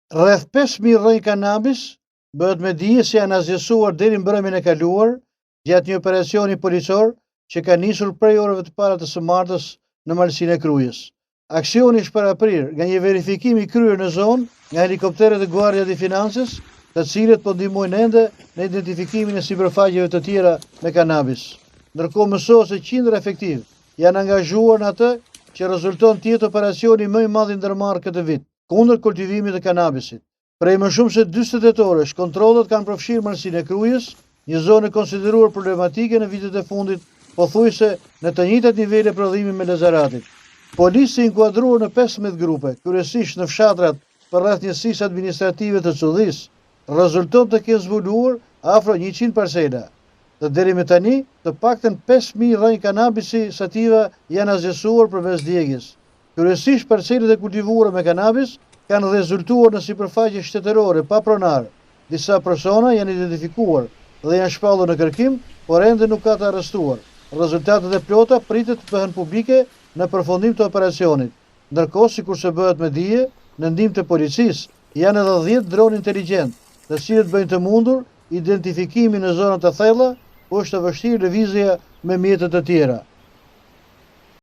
Rreth 5.000 rrënjë kanabis bëhet me dije se janë azjesuar deri në mbrëmjen e kaluar gjatë një operacioni policor që ka nisur prej orëve të para të së martës në malsinë e Krujës. Aksioni është paraprir nga një verifikim i kryer në zonë nga helikopterët e Guardia di Finances, të cilët po ndihmojnë ende në identifikimin e sipërfaqeve të tjera me kanabis. Ndërkohë mësohet se qindra efektiv janë angazhuar në atë që rezulton të jetë operacioni më i madh i ndërmarrë këtë vit kundër kultivimit të kanabisit. Prej më shumë se 48 orësh, kontrollet kanë përfshirë malsinë e Krujës, një zonë e konsideruar problematike në vitet e fundit, pothuajse në të njëjtat nivele prodhimi me Lezaratit. Polici inkuadruar në 15 grupe, kryesisht në fshatrat përreth njësisë administrative të Çudhisë, rezulton të kenë zbuluar afro 100 parsela. Dhe deri me tani, të paktën 5.000 rrënjë kanabisi sativa janë azjesuar përmes djegjes. Kryesisht parcelet e kultivuara me kanabis kanë rezultuar në sipërfaqe shtetërore pa pronar. Disa persona janë identifikuar dhe janë shpallur në kërkim, por ende nuk ka të arrestuar. Rezultatet e plota pritet të bëhen publike në përfundim të operacionit. Ndërkohë, sikurse bëhet me dije, në ndihmë të policisë janë edhe 10 dronë inteligjent, të cilët bëjnë të mundur identifikimin në zonat të thella, ku është të vështirë lëvizja me mjete të tjera.